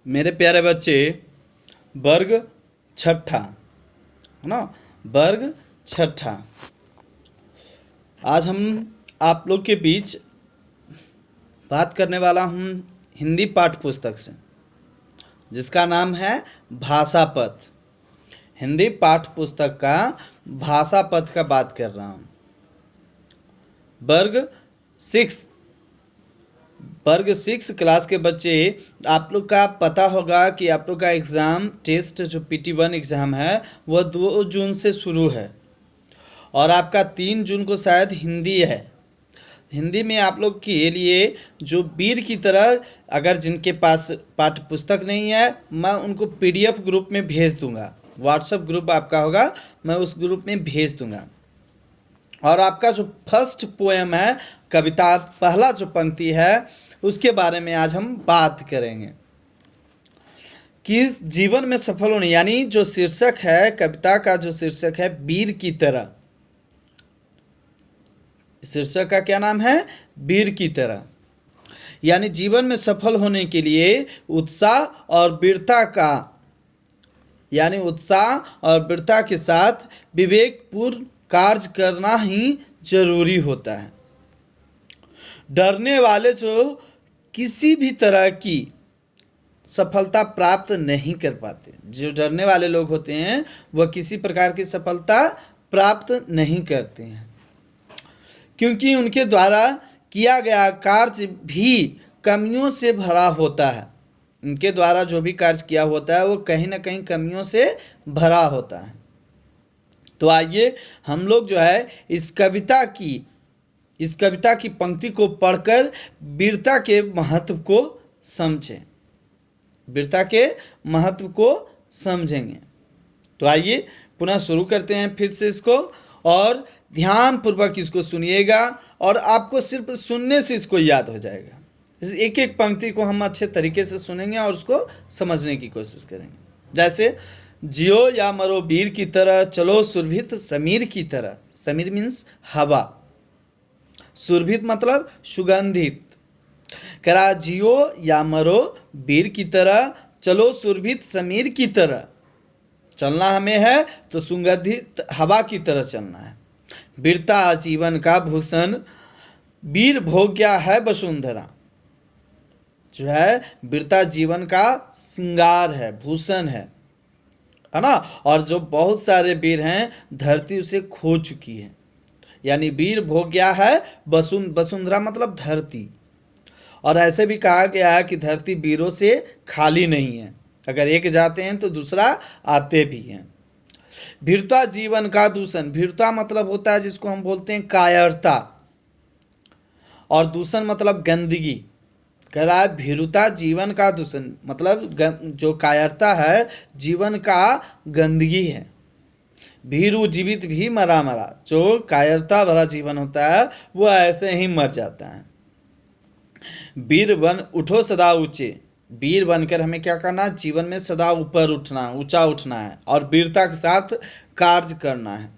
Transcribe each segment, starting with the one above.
मेरे प्यारे बच्चे, वर्ग छठा है ना, वर्ग छठा। आज हम आप लोग के बीच बात करने वाला हूँ हिंदी पाठ्य पुस्तक से, जिसका नाम है भाषा पथ। हिंदी पाठ्य पुस्तक का भाषा पथ का बात कर रहा हूँ। वर्ग 6 क्लास के बच्चे, आप लोग का पता होगा कि आप लोग का एग्ज़ाम टेस्ट जो PT1 एग्ज़ाम है वह 2 जून से शुरू है और आपका 3 जून को शायद हिंदी है। हिंदी में आप लोग के लिए जो वीर की तरह, अगर जिनके पास पाठ्य पुस्तक नहीं है, मैं उनको PDF ग्रुप में भेज दूंगा। व्हाट्सएप ग्रुप आपका होगा, मैं उस ग्रुप में भेज दूंगा। और आपका जो फर्स्ट पोएम है, कविता, पहला जो पंक्ति है, उसके बारे में आज हम बात करेंगे कि जीवन में सफल होने, यानी जो शीर्षक है कविता का, जो शीर्षक है वीर की तरह। शीर्षक का क्या नाम है? वीर की तरह। यानी जीवन में सफल होने के लिए उत्साह और वीरता का, यानी उत्साह और वीरता के साथ विवेकपूर्ण कार्य करना ही जरूरी होता है। डरने वाले जो किसी भी तरह की सफलता प्राप्त नहीं कर पाते, जो डरने वाले लोग होते हैं वह किसी प्रकार की सफलता प्राप्त नहीं करते हैं, क्योंकि उनके द्वारा किया गया कार्य भी कमियों से भरा होता है। उनके द्वारा जो भी कार्य किया होता है वो कहीं ना कहीं कमियों से भरा होता है। तो आइए हम लोग जो है इस कविता की पंक्ति को पढ़कर वीरता के महत्व को समझें, वीरता के महत्व को समझेंगे। तो आइए पुनः शुरू करते हैं फिर से इसको, और ध्यानपूर्वक इसको सुनिएगा और आपको सिर्फ सुनने से इसको याद हो जाएगा। इस एक एक पंक्ति को हम अच्छे तरीके से सुनेंगे और उसको समझने की कोशिश करेंगे। जैसे, जियो या मरो वीर की तरह, चलो सुरभित समीर की तरह। समीर मीन्स हवा, सुरभित मतलब सुगंधित। कह रहा जियो या मरो वीर की तरह, चलो सुरभित समीर की तरह। चलना हमें है तो सुगंधित हवा की तरह चलना है। वीरता जीवन का भूषण, वीर भोग्या है वसुंधरा। जो है वीरता जीवन का श्रृंगार है, भूषण है ना। और जो बहुत सारे वीर हैं, धरती उसे खो चुकी है। यानी वीर भोग्या है वसुंधरा मतलब धरती। और ऐसे भी कहा गया है कि धरती वीरों से खाली नहीं है, अगर एक जाते हैं तो दूसरा आते भी हैं। वीरता जीवन का दूषण, वीरता मतलब होता है जिसको हम बोलते हैं कायरता, और दूषण मतलब गंदगी। कह रहा है भीरुता जीवन का दूषण, मतलब जो कायरता है जीवन का गंदगी है। भीरु जीवित भी मरा मरा, जो कायरता भरा जीवन होता है वो ऐसे ही मर जाता है। वीर बन उठो सदा ऊंचे, वीर बनकर हमें क्या करना है? जीवन में सदा ऊपर उठना, ऊंचा उठना है और वीरता के साथ कार्य करना है।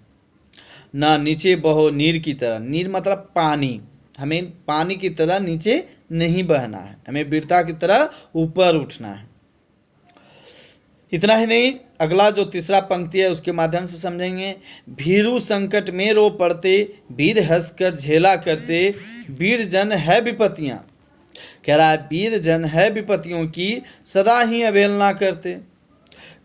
ना नीचे बहो नीर की तरह, नीर मतलब पानी, हमें पानी की तरह नीचे नहीं बहना है, हमें वीरता की तरह ऊपर उठना है। इतना ही नहीं, अगला जो तीसरा पंक्ति है उसके माध्यम से समझेंगे। भीरु संकट में रो पड़ते, वीर हंसकर झेला करते, वीर जन है विपत्तियाँ। कह रहा है वीर जन है विपत्तियों की सदा ही अवहेलना करते।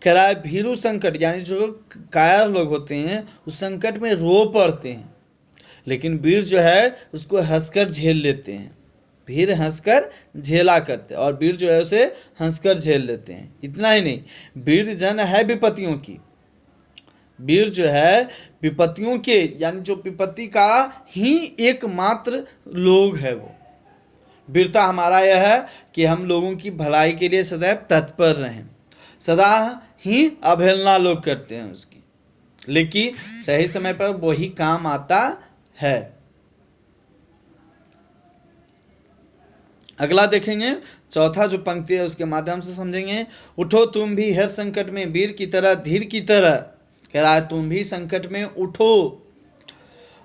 कह रहा है भीरु संकट, यानी जो कायर लोग होते हैं उस संकट में रो पड़ते हैं, लेकिन वीर जो है उसको हंसकर झेल लेते हैं। वीर हंसकर झेला करते और वीर जो है उसे हंसकर झेल लेते हैं। इतना ही नहीं, वीर जन है विपत्तियों की, वीर जो है विपत्तियों के, यानी जो विपत्ति का ही एकमात्र लोग है वो। वीरता हमारा यह है कि हम लोगों की भलाई के लिए सदैव तत्पर रहें, सदा ही अवहेलना लोग करते हैं उसकी, लेकिन सही समय पर वही काम आता है। अगला देखेंगे, चौथा जो पंक्ति है उसके माध्यम से समझेंगे। उठो तुम भी हर संकट में वीर की तरह, धीर की तरह। कह रहा है तुम भी संकट में उठो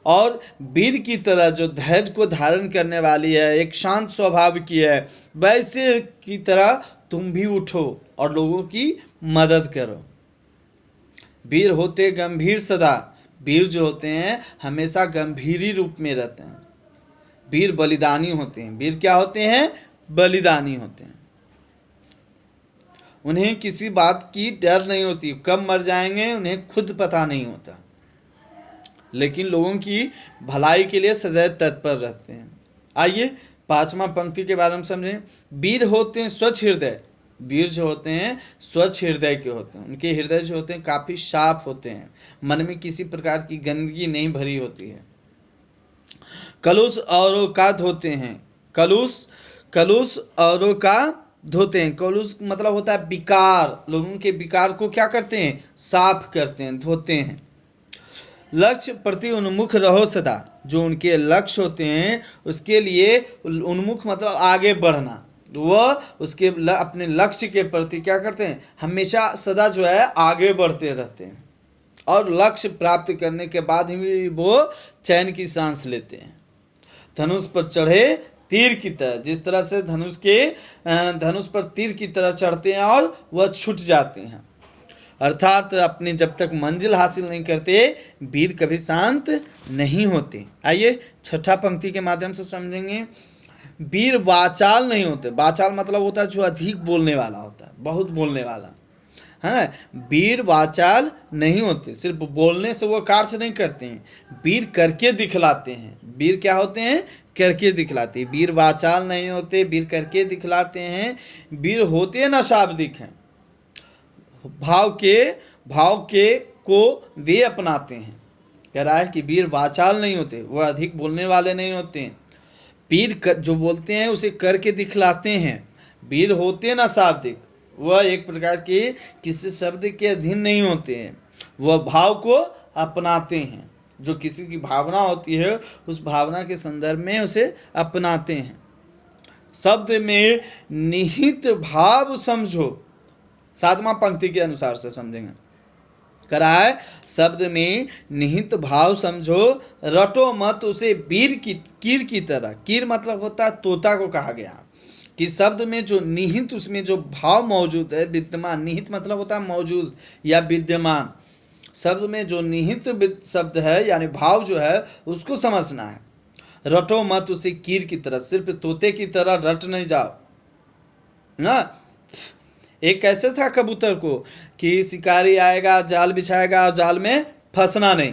और वीर की तरह, जो धैर्य को धारण करने वाली है, एक शांत स्वभाव की है, वैसे की तरह तुम भी उठो और लोगों की मदद करो। वीर होते गंभीर सदा, वीर जो होते हैं हमेशा गंभीर ही रूप में रहते हैं। वीर बलिदानी होते हैं। वीर क्या होते हैं? बलिदानी होते हैं। उन्हें किसी बात की डर नहीं होती, कब मर जाएंगे उन्हें खुद पता नहीं होता, लेकिन लोगों की भलाई के लिए सदैव तत्पर रहते हैं। आइए 5वां पंक्ति के बारे में समझें। वीर होते हैं स्वच्छ हृदय। वीर जो होते हैं स्वच्छ हृदय के होते हैं। उनके हृदय जो होते हैं काफ़ी साफ होते हैं, मन में किसी प्रकार की गंदगी नहीं भरी होती है। कलुष औरों का धोते हैं। कलुष औरों का धोते हैं। कलुष मतलब होता है विकार। लोगों के विकार को क्या करते हैं? साफ करते हैं, धोते हैं। लक्ष्य प्रति उन्मुख रहो सदा। जो उनके लक्ष्य होते हैं उसके लिए उन्मुख मतलब आगे बढ़ना। वह उसके अपने लक्ष्य के प्रति क्या करते हैं? हमेशा सदा जो है आगे बढ़ते रहते हैं, और लक्ष्य प्राप्त करने के बाद ही वो चैन की सांस लेते हैं। धनुष पर चढ़े तीर की तरह, जिस तरह से धनुष पर तीर की तरह चढ़ते हैं और वह छूट जाते हैं। अर्थात अपनी जब तक मंजिल हासिल नहीं करते वीर कभी शांत नहीं होते। आइए 6ठा पंक्ति के माध्यम से समझेंगे। वीर वाचाल नहीं होते। वाचाल मतलब होता है जो अधिक बोलने वाला होता है, बहुत बोलने वाला है ना। वीर वाचाल नहीं होते, सिर्फ बोलने से वो कार्य नहीं करते हैं, वीर करके दिखलाते हैं। वीर क्या होते हैं? करके दिखलाते हैं। वीर वाचाल नहीं होते, वीर करके दिखलाते हैं। वीर होते न शाब्दिक हैं, भाव के को वे अपनाते हैं। कह रहा है कि वीर वाचाल नहीं होते, वह अधिक बोलने वाले नहीं होते हैं। वीर जो बोलते हैं उसे करके दिखलाते हैं। वीर होते ना शाब्दिक, वह एक प्रकार के किसी शब्द के अधीन नहीं होते हैं, वह भाव को अपनाते हैं। जो किसी की भावना होती है उस भावना के संदर्भ में उसे अपनाते हैं। शब्द में निहित भाव समझो। 7वां पंक्ति के अनुसार से समझेंगे। करा है शब्द में निहित भाव समझो, रटो मत उसे कीर की तरह। कीर मतलब होता है तोता को कहा गया कि शब्द में जो निहित उसमें जो भाव मौजूद है, विद्यमान। निहित मतलब होता है मौजूद या विद्यमान। शब्द में जो निहित शब्द है यानी भाव जो है उसको समझना है। रटो मत उसे कीर की तरह, सिर्फ तोते की तरह रट नहीं जाओ ना। एक कैसे था कबूतर को कि शिकारी आएगा जाल बिछाएगा और जाल में फंसना नहीं।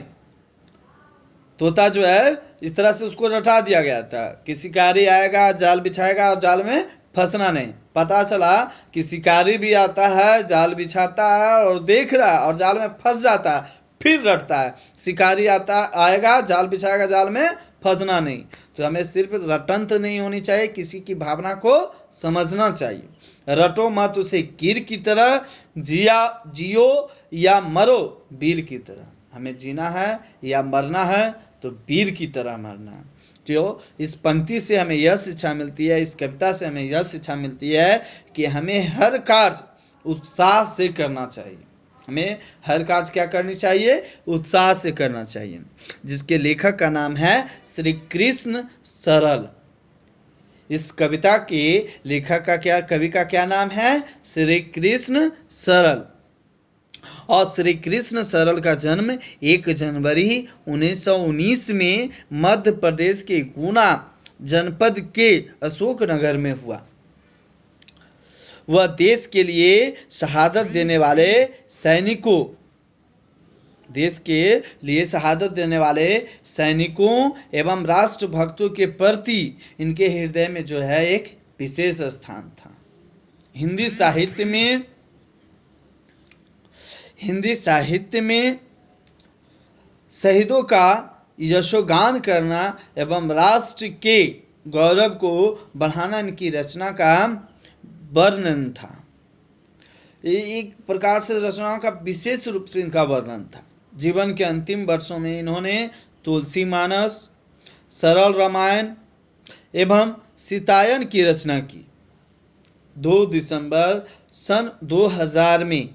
तोता जो है इस तरह से उसको रटा दिया गया था कि शिकारी आएगा जाल बिछाएगा और जाल में फंसना नहीं। पता चला कि शिकारी भी आता है, जाल बिछाता है और देख रहा है और जाल में फंस जाता है, फिर रटता है। शिकारी आएगा जाल बिछाएगा, जाल में फंसना नहीं। तो हमें सिर्फ रटंत नहीं होनी चाहिए, किसी की भावना को समझना चाहिए। रटो मत उसे कीर की तरह, जियो या मरो वीर की तरह। हमें जीना है या मरना है तो वीर की तरह मरना है। तो इस पंक्ति से हमें यह शिक्षा मिलती है, इस कविता से हमें यह शिक्षा मिलती है कि हमें हर कार्य उत्साह से करना चाहिए। हमें हर कार्य क्या करनी चाहिए? उत्साह से करना चाहिए। जिसके लेखक का नाम है श्री कृष्ण सरल। इस कविता के लेखक का कवि का क्या नाम है? श्री कृष्ण सरल। और श्री कृष्ण सरल का जन्म 1 जनवरी 1919 में मध्य प्रदेश के गुना जनपद के अशोकनगर में हुआ। वह देश के लिए शहादत देने वाले सैनिकों एवं राष्ट्रभक्तों के प्रति इनके हृदय में जो है एक विशेष स्थान था। हिंदी साहित्य में शहीदों का यशोगान करना एवं राष्ट्र के गौरव को बढ़ाना इनकी रचना का वर्णन था। एक प्रकार से रचनाओं का विशेष रूप से इनका वर्णन था। जीवन के अंतिम वर्षों में इन्होंने तुलसी मानस, सरल रामायण एवं सीतायन की रचना की। 2 दिसंबर सन 2000 में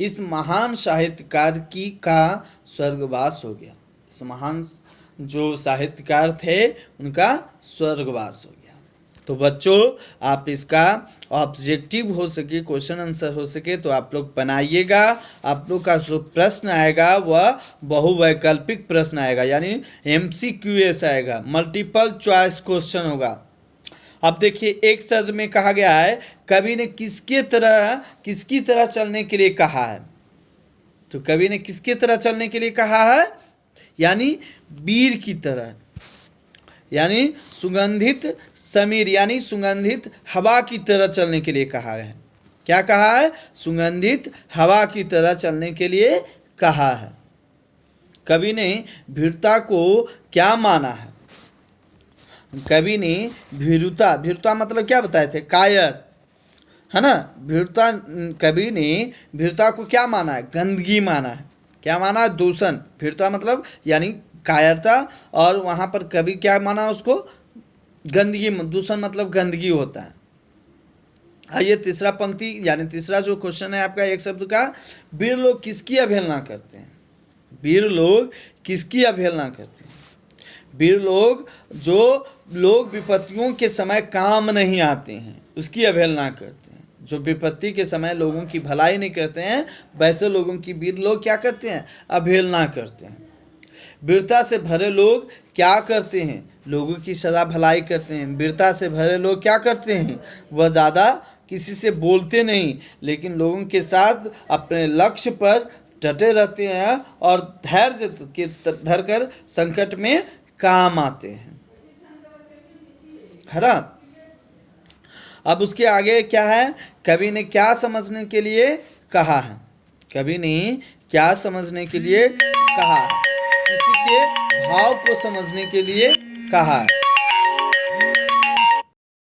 इस महान साहित्यकार का स्वर्गवास हो गया। इस महान जो साहित्यकार थे उनका स्वर्गवास हो गया। तो बच्चों आप इसका ऑब्जेक्टिव हो सके, क्वेश्चन आंसर हो सके तो आप लोग बनाइएगा। आप लोग का जो प्रश्न आएगा वह बहुवैकल्पिक प्रश्न आएगा, यानी MCQS आएगा, मल्टीपल चॉइस क्वेश्चन होगा। अब देखिए एक शब्द में कहा गया है कवि ने किसकी तरह चलने के लिए कहा है। तो कवि ने किसकी तरह चलने के लिए कहा है, यानी वीर की तरह, यानी सुगंधित समीर, यानी सुगंधित हवा की तरह चलने के लिए कहा है। क्या कहा है, सुगंधित हवा की तरह चलने के लिए कहा है। कवि ने भीरुता को क्या माना है, कवि ने भीरुता मतलब क्या बताए थे, कायर, है ना। भीरुता, कवि ने भीरुता को क्या माना है, गंदगी माना है। क्या माना है, दूषण। भीरुता मतलब यानी कायरता, और वहाँ पर कवि क्या माना उसको, गंदगी। दूषण मतलब गंदगी होता है। आइए तीसरा पंक्ति, यानी तीसरा जो क्वेश्चन है आपका एक शब्द का, वीर लोग किसकी अवहेलना करते हैं। वीर लोग किसकी अवहेलना करते हैं। वीर लोग जो लोग विपत्तियों के समय काम नहीं आते हैं उसकी अवहेलना करते हैं। जो विपत्ति के समय लोगों की भलाई नहीं करते हैं वैसे लोगों की वीर लोग क्या करते हैं, अवहेलना करते हैं। वीरता से भरे लोग क्या करते हैं, लोगों की सदा भलाई करते हैं। वीरता से भरे लोग क्या करते हैं, वह ज़्यादा किसी से बोलते नहीं, लेकिन लोगों के साथ अपने लक्ष्य पर डटे रहते हैं और धैर्य के धरकर संकट में काम आते हैं, है ना। अब उसके आगे क्या है, कवि ने क्या समझने के लिए कहा है। कवि ने क्या समझने के लिए कहा है, किसी के भाव को समझने के लिए कहा है।